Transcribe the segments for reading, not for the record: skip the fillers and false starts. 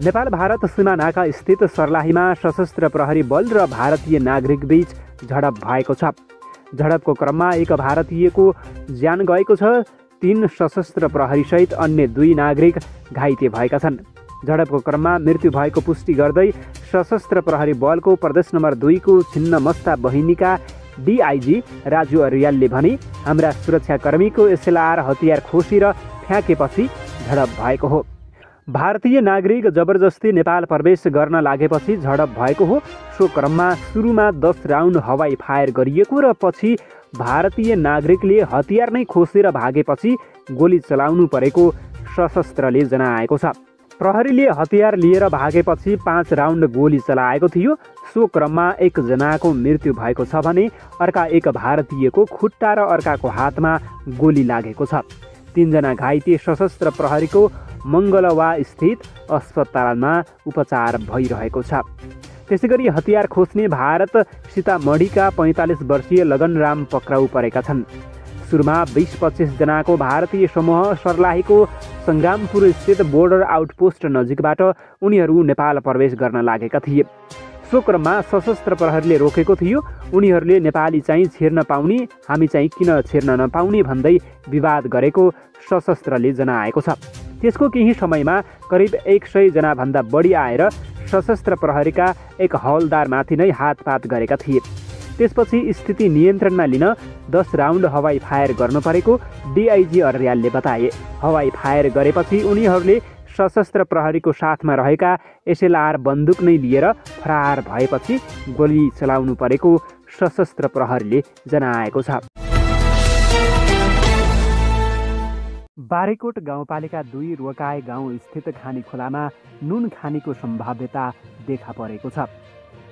नेपाल भारत सीमा नाका स्थित सर्लाहीमा सशस्त्र प्रहरी बल र भारतीय नागरिक बीच झडप भएको छ। झडपको क्रममा एक भारतीयको ज्यान गएको छ। 3 सशस्त्र प्रहरीसहित अन्य 2 नागरिक घाइते भएका छन्। झडपको क्रममा मृत्यु भएको पुष्टि गर्दै सशस्त्र प्रहरी बलको प्रदेश नम्बर 2 को छिन्नमस्ता बहिनीका डिआइजी राजु अर्यालले भने, हाम्रा सुरक्षाकर्मीको एसएलआर हतियार खोसेर फ्याँकेपछि झडप भएको हो। भारतीय नागरिक जबरजस्ती नेपाल प्रवेश गर्न लागेपछि झडप भएको हो। सो क्रममा सुरुमा 10 राउन्ड हवाई फायर गरिएको र पछि भारतीय नागरिकले हतियार नै खोसेर भागेपछि गोली चलाउनु परेको सशस्त्रले जनाएको छ। प्रहरीले हतियार लिएर भागेपछि 5 राउन्ड गोली चलाएको थियो। सो क्रममा 1 जनाको मृत्यु भएको छ भने अर्का 1 भारतीयको खुट्टा र अर्काको हातमा गोली लागेको छ। 3 जना घाइते सशस्त्र प्रहरीको मङ्गलवा स्थित अस्पतालमा उपचार भइरहेको छ। त्यसैगरी हतियार खोज्ने भारत सीतामढीका 45 वर्षीय लगनराम पक्राउ परेका छन्। सुरुमा 20-25 जनाको भारतीय समूह सर्लाहीको सङ्ग्रामपुर स्थित बोर्डर आउटपोस्ट नजिकबाट उनीहरू नेपाल प्रवेश गर्न लागेका थिए। सो क्रममा सशस्त्र प्रहरीले रोकेको थियो। उनीहरूले नेपाली चाहिँ छिर्न पाउने, हामी चाहिँ किन छिर्न नपाउने भन्दै विवाद गरेको सशस्त्रले जनाएको छ। त्यसको केही समयमा करिब 100 जनाभन्दा बढी आएर सशस्त्र प्रहरीका एक हवलदारमाथि नै हातपात गरेका थिए। त्यसपछि स्थिति नियन्त्रणमा लिन 10 राउन्ड हवाई फायर गर्नु परेको डिआइजी अर्यालले बताए। हवाई फायर गरेपछि उनीहरूले सशस्त्र प्रहरीको साथमा रहेका एसएलआर बन्दुक नै लिएर फरार भएपछि गोली चलाउनु परेको सशस्त्र प्रहरीले जनाएको छ। बारीकोट गाउँपालिका 2 रोकाए गाउँ स्थित खानी खोलामा नुन खानीको सम्भाव्यता देखा परेको छ।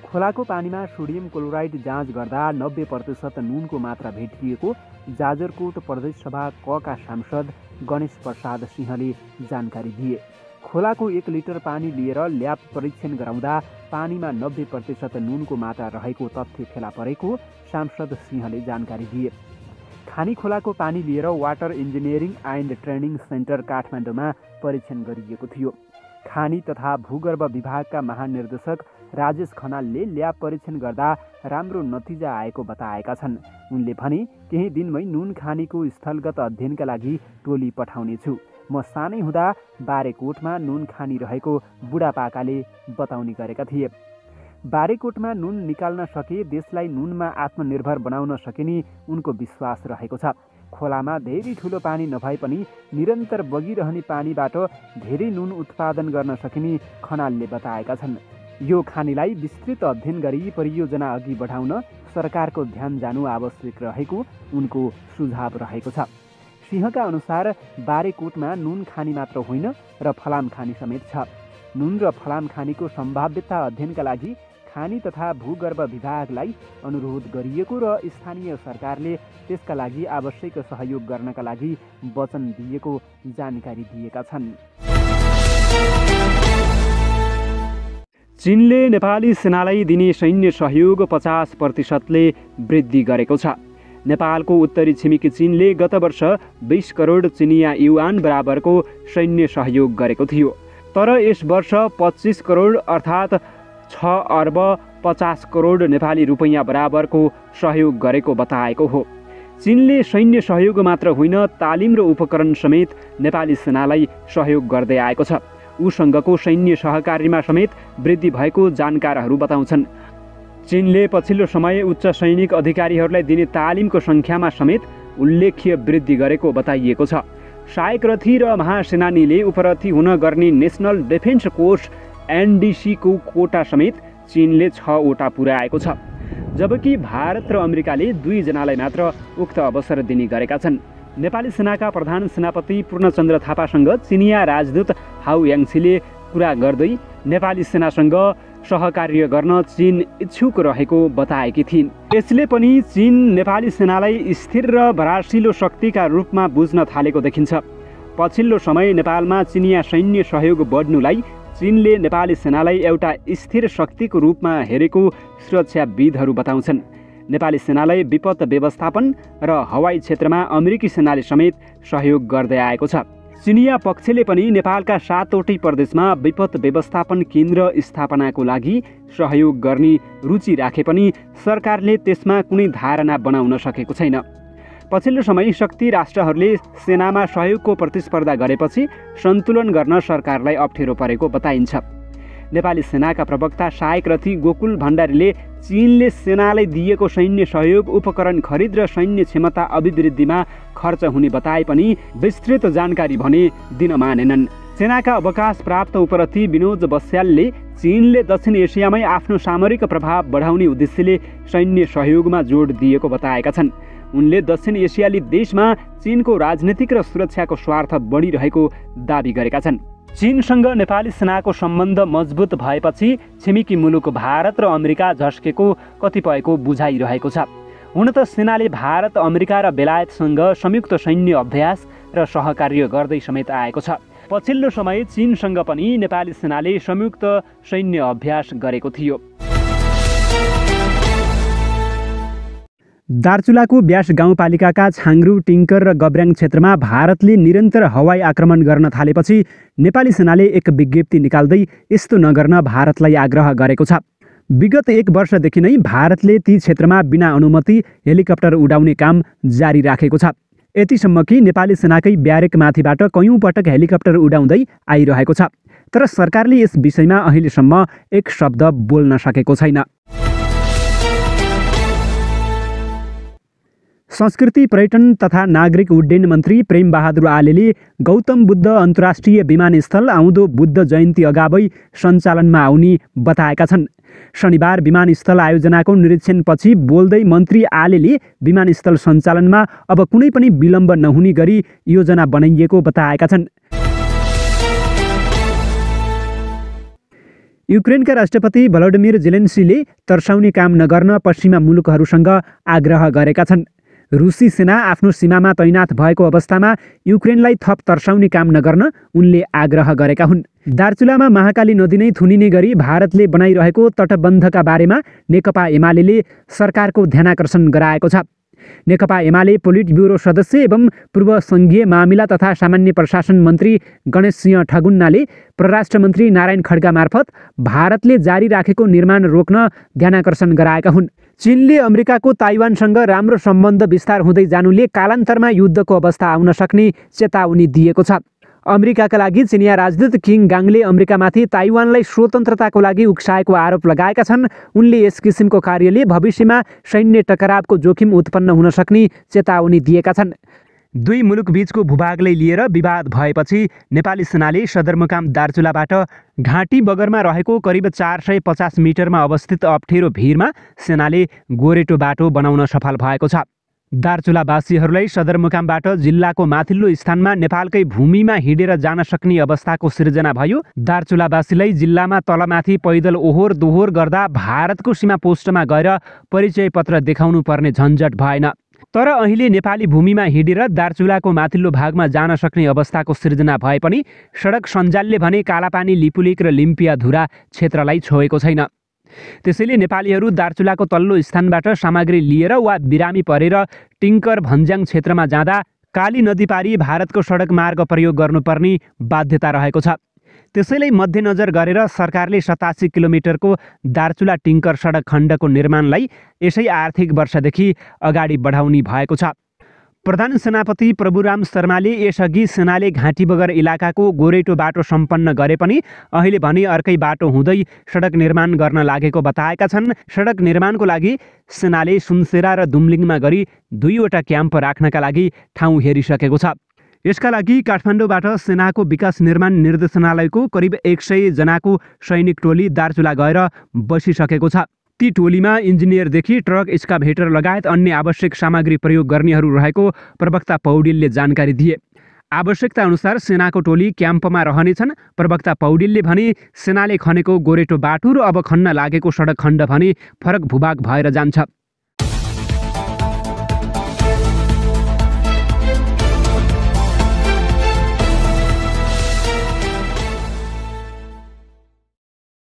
खोलाको पानीमा सोडियम क्लोराइड जाँच गर्दा 90% नुनको मात्रा भेटिएको जाजरकोट प्रदेशसभा कका सांसद गणेश प्रसाद सिंहले जानकारी दिए। खोलाको 1 लिटर पानी लिएर ल्याब परीक्षण गराउँदा पानीमा 90% नुनको मात्रा रहेको तथ्य फेला परेको सांसद सिंहले जानकारी दिए। खानी खोलाको पानी लिएर water engineering and training centre काठमाडौँमा परीक्षण गरिएको थियो। खानी तथा भूगर्भ विभागका महानिर्देशक राजेश खनालले ल्याब परीक्षण गर्दा राम्रो नतिजा आएको बताएका छन्। उनले भने, केही दिनमै नुन खानीको स्थलगत अध्ययनका लागि टोली पठाउनेछु। म सानै हुँदा बारेकोटमा नुन खानी रहेको बुढापाकाले बताउने गरेका थिए। बारेकोटमा नुन निकाल्न सके देशलाई नुनमा आत्मनिर्भर बनाउन सकिने उनको विश्वास रहेको छ। खोलामा धेरै ठुलो पानी नभए पनि निरन्तर बगिरहने पानीबाट धेरै नुन उत्पादन गर्न सकिने खनालले बताएका छन्। यो खानीलाई विस्तृत अध्ययन गरी परियोजना अघि बढाउन सरकारको ध्यान जानु आवश्यक रहेको उनको सुझाव रहेको छ। सिंहका अनुसार बारेकोटमा नुन खानी मात्र होइन र फलाम खानी समेत छ। नुन र फलाम खानीको सम्भाव्यता अध्ययनका लागि खानी तथा भूगर्भ विभागलाई अनुरोध गरिएको र स्थानीय सरकारले त्यसका लागि आवश्यक सहयोग गर्नका लागि वचन दिएको जानकारी दिएका छन्। चीनले नेपाली सेनालाई दिने सैन्य सहयोग 50%ले वृद्धि गरेको छ। नेपालको उत्तरी छिमेकी चीनले गत वर्ष 20 करोड चिनिया युआन बराबरको सैन्य सहयोग गरेको थियो। तर यस वर्ष 25 करोड अर्थात् 6 अर्ब 50 करोड नेपाली रुपैयाँ बराबरको सहयोग गरेको बताएको हो। चीनले सैन्य सहयोग मात्र होइन, तालिम र उपकरण समेत नेपाली सेनालाई सहयोग गर्दै आएको छ। उसँगको सैन्य सहकारीमा समेत वृद्धि भएको जानकारहरू बताउँछन्। चीनले पछिल्लो समय उच्च सैनिक अधिकारीहरूलाई दिने तालिमको सङ्ख्यामा समेत उल्लेख्य वृद्धि गरेको बताइएको छ। सहायक रथी र महासेनानीले उपरथी हुन गर्ने नेसनल डिफेन्स कोर्स एनडीसीको कोटा समेत चीनले 6 वटा पुर्याएको छ। जबकि भारत र अमेरिकाले 2 जनालाई मात्र उक्त अवसर दिने गरेका छन्। नेपाली सेनाका प्रधान सेनापति पूर्णचन्द्र थापासँग चिनिया राजदूत हाउ याङसीले कुरा गर्दै नेपाली सेनासँग सहकार्य गर्न चीन इच्छुक रहेको बताएकी थिइन्। यसले पनि चीन नेपाली सेनालाई स्थिर र भरासिलो शक्तिका रूपमा बुझ्न थालेको देखिन्छ। पछिल्लो समय नेपालमा चिनिया सैन्य सहयोग बढ्नुलाई चीनले नेपाली सेनालाई एउटा स्थिर शक्तिको रूपमा हेरेको सुरक्षाविदहरू बताउँछन्। नेपाली सेनालाई विपद व्यवस्थापन र हवाई क्षेत्रमा अमेरिकी सेनाले समेत सहयोग गर्दै आएको छ। चिनिया पक्षले पनि नेपालका 7वटै प्रदेशमा विपद व्यवस्थापन केन्द्र स्थापनाको लागि सहयोग गर्ने रुचि राखे पनि सरकारले त्यसमा कुनै धारणा बनाउन सकेको छैन। पछिल्लो समय शक्ति राष्ट्रहरूले सेनामा सहयोगको प्रतिस्पर्धा गरेपछि सन्तुलन गर्न सरकारलाई अप्ठ्यारो परेको बताइन्छ। नेपाली सेनाका प्रवक्ता सहायक रथी गोकुल भण्डारीले चीनले सेनालाई दिएको सैन्य सहयोग, उपकरण खरिद र सैन्य क्षमता अभिवृद्धिमा खर्च हुने बताए पनि विस्तृत जानकारी भने दिन मानेनन्। सेनाका अवकाश प्राप्त उपरथी विनोद बस्यालले चीनले दक्षिण एसियामै आफ्नो सामरिक प्रभाव बढाउने उद्देश्यले सैन्य सहयोगमा जोड दिएको बताएका छन्। उनले दक्षिण एसियाली देशमा चीनको राजनीतिक र सुरक्षाको स्वार्थ बढिरहेको दाबी गरेका छन्। चीनसँग नेपाली सेनाको सम्बन्ध मजबुत भएपछि छिमेकी मुलुक भारत र अमेरिका झस्केको कतिपयको बुझाइरहेको छ। हुन त सेनाले भारत, अमेरिका र बेलायतसँग संयुक्त सैन्य अभ्यास र सहकार्य गर्दै समेत आएको छ। पछिल्लो समय चीनसँग पनि नेपाली सेनाले संयुक्त सैन्य अभ्यास गरेको थियो। दार्चुलाको ब्यास गाउँपालिकाका छाङ्ग्रु, टिङ्कर र गब्र्याङ क्षेत्रमा भारतले निरन्तर हवाई आक्रमण गर्न थालेपछि नेपाली सेनाले एक विज्ञप्ति निकाल्दै यस्तो नगर्न भारतलाई आग्रह गरेको छ। विगत 1 वर्षदेखि नै भारतले ती क्षेत्रमा बिना अनुमति हेलिकप्टर उडाउने काम जारी राखेको छ। यतिसम्म कि नेपाली सेनाकै ब्यारेकमाथिबाट कयौँ पटक हेलिकप्टर उडाउँदै आइरहेको छ। तर सरकारले यस विषयमा अहिलेसम्म एक शब्द बोल्न सकेको छैन। संस्कृति, पर्यटन तथा नागरिक उड्डयन मन्त्री प्रेमबहादुर आलेले गौतम बुद्ध अन्तर्राष्ट्रिय विमानस्थल आउँदो बुद्ध जयन्ती अगावै सञ्चालनमा आउने बताएका छन्। शनिबार विमानस्थल आयोजनाको निरीक्षणपछि बोल्दै मन्त्री आलेले विमानस्थल सञ्चालनमा अब कुनै पनि विलम्ब नहुने गरी योजना बनाइएको बताएका छन्। युक्रेनका राष्ट्रपति भलोडिमिर जेलेन्स्कीले तर्साउने काम नगर्न पश्चिमा मुलुकहरूसँग आग्रह गरेका छन्। रुसी सेना आफ्नो सीमामा तैनात भएको अवस्थामा युक्रेनलाई थप तर्साउने काम नगर्न उनले आग्रह गरेका हुन्। दार्चुलामा महाकाली नदी नै थुनिने गरी भारतले बनाइरहेको तटबन्धका बारेमा नेकपा एमाले सरकारको ध्यानाकर्षण गराएको छ। नेकपा एमाले पोलिट ब्युरो सदस्य एवं पूर्व सङ्घीय मामिला तथा सामान्य प्रशासन मन्त्री गणेश सिंह ठगुन्नाले परराष्ट्र मन्त्री नारायण खड्गा मार्फत भारतले जारी राखेको निर्माण रोक्न ध्यानाकर्षण गराएका हुन्। चीनले अमेरिकाको ताइवानसँग राम्रो सम्बन्ध विस्तार हुँदै जानुले कालान्तरमा युद्धको अवस्था आउन सक्ने चेतावनी दिएको छ। अमेरिकाका लागि चिनिया राजदूत किङ गाङले अमेरिकामाथि ताइवानलाई स्वतन्त्रताको लागि उक्साएको आरोप लगाएका छन्। उनले यस किसिमको कार्यले भविष्यमा सैन्य टकरावको जोखिम उत्पन्न हुन सक्ने चेतावनी दिएका छन्। दुई मुलुकबीचको भूभागलाई लिएर विवाद भएपछि नेपाली सेनाले सदरमुकाम दार्चुलाबाट घाँटी बगरमा रहेको करिब 450 मिटरमा अवस्थित अप्ठ्यारो भिरमा सेनाले गोरेटो बाटो बनाउन सफल भएको छ। दार्चुलावासीहरूलाई सदरमुकामबाट जिल्लाको माथिल्लो स्थानमा नेपालकै भूमिमा हिँडेर जान सक्ने अवस्थाको सिर्जना भयो। दार्चुलावासीलाई जिल्लामा तलमाथि पैदल ओहोर दोहोर गर्दा भारतको सीमा पोस्टमा गएर परिचय पत्र देखाउनु पर्ने झन्झट भएन। तर अहिले नेपाली भूमिमा हिँडेर दार्चुलाको माथिल्लो भागमा जान सक्ने अवस्थाको सिर्जना भए पनि सडक सञ्जालले भने कालापानी, लिपुलेक र लिम्पियाधुरा क्षेत्रलाई छोएको छैन। त्यसैले नेपालीहरू दार्चुलाको तल्लो स्थानबाट सामग्री लिएर वा बिरामी परेर टिङ्कर भन्ज्याङ क्षेत्रमा जाँदा काली नदी पारी भारतको सडक मार्ग प्रयोग गर्नुपर्ने बाध्यता रहेको छ। त्यसैलाई मध्यनजर गरेर सरकारले 87 किलोमिटरको दार्चुला टिङ्कर सडक खण्डको निर्माणलाई यसै आर्थिक वर्षदेखि अगाडि बढाउने भएको छ। प्रधान सेनापति प्रभुराम शर्माले यसअघि सेनाले घाँटी बगर इलाकाको गोरेटो बाटो सम्पन्न गरे पनि अहिले भने अर्कै बाटो हुँदै सडक निर्माण गर्न लागेको बताएका छन्। सडक निर्माणको लागि सेनाले सुनसेरा र दुम्लिङमा गरी 2वटा क्याम्प राख्नका लागि ठाउँ हेरिसकेको छ। यसका लागि काठमाडौँबाट सेनाको विकास निर्माण निर्देशनालयको करिब 100 जनाको सैनिक टोली दार्चुला गएर बसिसकेको छ। ती टोलीमा इन्जिनियरदेखि ट्रक, एक्सकाभेटर लगायत अन्य आवश्यक सामग्री प्रयोग गर्नेहरू रहेको प्रवक्ता पौडेलले जानकारी दिए। आवश्यकता अनुसार सेनाको टोली क्याम्पमा रहनेछन्। प्रवक्ता पौडेलले भने सेनाले खनेको गोरेटो बाटो र अब खन्न लागेको सडक खण्ड भने फरक भूभाग भएर जान्छ।